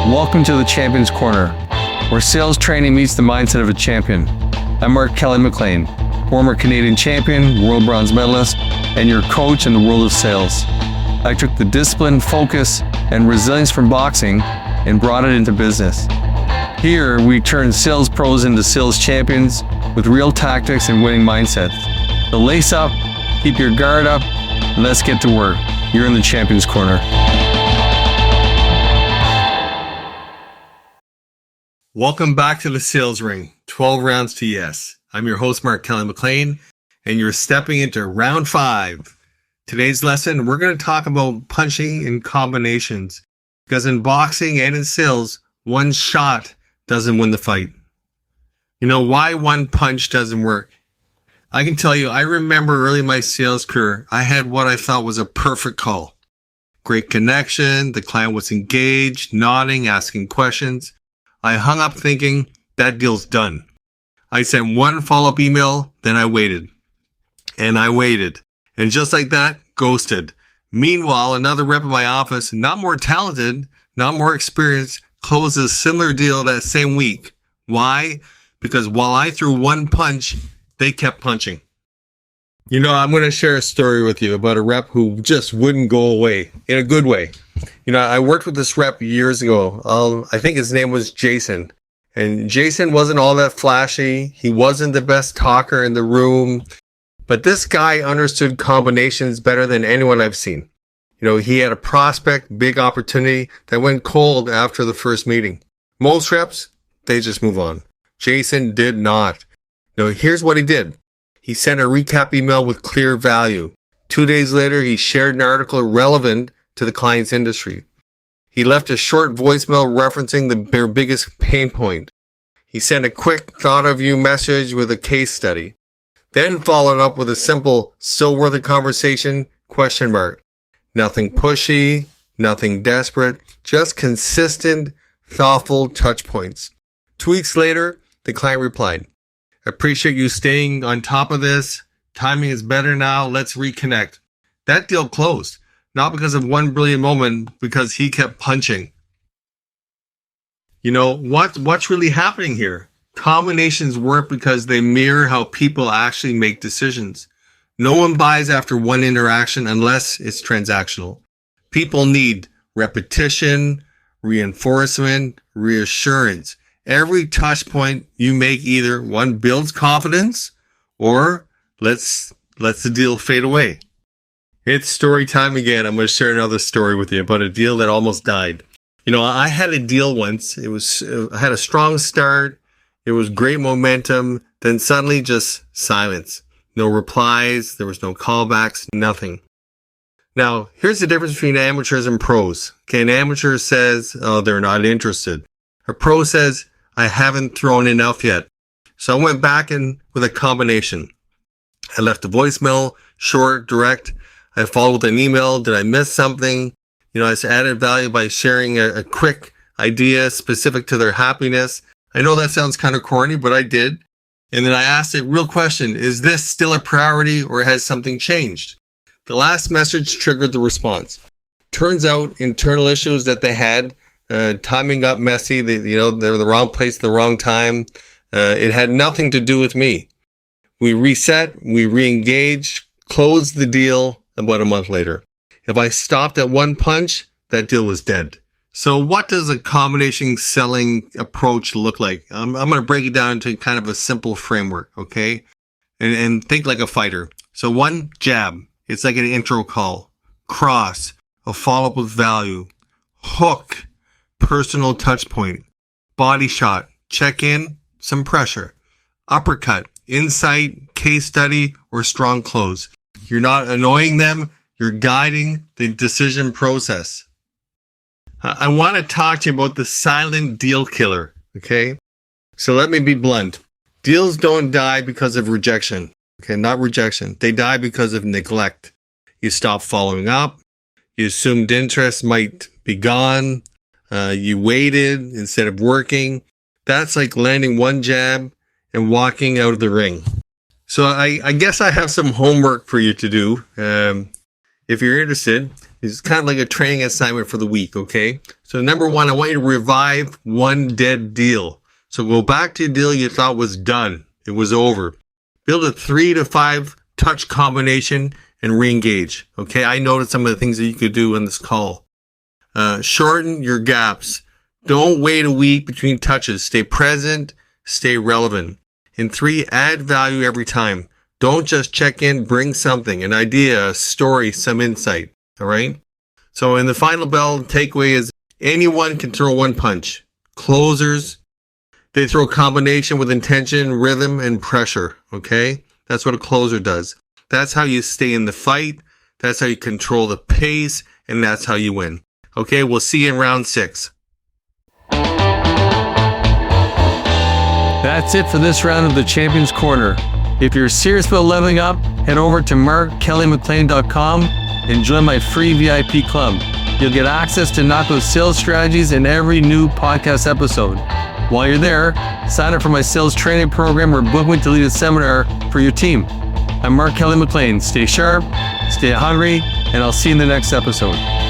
Welcome to the Champion's Corner, where sales training meets the mindset of a champion. I'm Mark Kelly McLean, former Canadian champion, world bronze medalist, and your coach in the world of sales. I took the discipline, focus, and resilience from boxing and brought it into business. Here, we turn sales pros into sales champions with real tactics and winning mindsets. So lace up, keep your guard up, and let's get to work. You're in the Champion's Corner. Welcome back to the sales ring, 12 rounds to yes. I'm your host, Mark Kelly McLean, and you're stepping into round 5. Today's lesson, we're going to talk about punching and combinations, because in boxing and in sales, one shot doesn't win the fight. You know why one punch doesn't work? I can tell you, I remember early in my sales career, I had what I thought was a perfect call. Great connection, the client was engaged, nodding, asking questions. I hung up thinking, that deal's done. I sent one follow-up email, then I waited. And I waited. And just like that, ghosted. Meanwhile, another rep in my office, not more talented, not more experienced, closed a similar deal that same week. Why? Because while I threw one punch, they kept punching. You know, I'm going to share a story with you about a rep who just wouldn't go away in a good way. You know, I worked with this rep years ago. I think his name was Jason. And Jason wasn't all that flashy. He wasn't the best talker in the room. But this guy understood combinations better than anyone I've seen. You know, he had a prospect, big opportunity that went cold after the first meeting. Most reps, they just move on. Jason did not. No, here's what he did. He sent a recap email with clear value. 2 days later, he shared an article relevant to the client's industry. He left a short voicemail referencing their biggest pain point. He sent a quick thought of you message with a case study. Then followed up with a simple, still worth a conversation, ? Nothing pushy, nothing desperate, just consistent, thoughtful touch points. 2 weeks later, the client replied, appreciate you staying on top of this. Timing is better now. Let's reconnect. That deal closed. Not because of one brilliant moment, because he kept punching. You know, what's really happening here? Combinations work because they mirror how people actually make decisions. No one buys after one interaction unless it's transactional. People need repetition, reinforcement, reassurance. Every touch point you make either one builds confidence or lets the deal fade away. It's story time again. I'm going to share another story with you about a deal that almost died. You know, I had a deal once. I had a strong start. It was great momentum. Then suddenly just silence. No replies. There was no callbacks, nothing. Now, here's the difference between amateurs and pros. Okay, an amateur says, oh, they're not interested. A pro says, I haven't thrown enough yet. So I went back in with a combination. I left a voicemail, short, direct. I followed with an email. Did I miss something? You know, I added value by sharing a quick idea specific to their happiness. I know that sounds kind of corny, but I did. And then I asked a real question. Is this still a priority or has something changed? The last message triggered the response. Turns out internal issues that they had, timing got messy. They were the wrong place at the wrong time. It had nothing to do with me. We reset, we re-engaged, closed the deal about a month later. If I stopped at one punch, that deal was dead. So what does a combination selling approach look like? I'm going to break it down into kind of a simple framework, okay? And think like a fighter. So one, jab. It's like an intro call. Cross, a follow-up with value. Hook, personal touch point. Body shot, check in, some pressure. Uppercut, insight, case study, or strong close. You're not annoying them. You're guiding the decision process. I want to talk to you about the silent deal killer, okay? So let me be blunt. Deals don't die because of rejection, okay? Not rejection. They die because of neglect. You stop following up. You assumed interest might be gone. You waited instead of working. That's like landing one jab and walking out of the ring. So I guess I have some homework for you to do. If you're interested, It's kind of like a training assignment for the week, okay? So number one, I want you to revive one dead deal. So go back to a deal you thought was done. It was over. Build a 3 to 5 touch combination and re-engage. Okay, I noticed some of the things that you could do in this call. Shorten your gaps. Don't wait a week between touches. Stay present, stay relevant. And 3, add value every time. Don't just check in, bring something, an idea, a story, some insight. All right? So in the final bell takeaway is anyone can throw one punch. Closers, they throw a combination with intention, rhythm, and pressure. Okay? That's what a closer does. That's how you stay in the fight. That's how you control the pace. And that's how you win. Okay? We'll see you in round 6. That's it for this round of the Champions Corner. If you're serious about leveling up, head over to markkellymclean.com and join my free VIP club. You'll get access to knockout sales strategies in every new podcast episode. While you're there, sign up for my sales training program or book me to lead a seminar for your team. I'm Mark Kelly McLean. Stay sharp, stay hungry, and I'll see you in the next episode.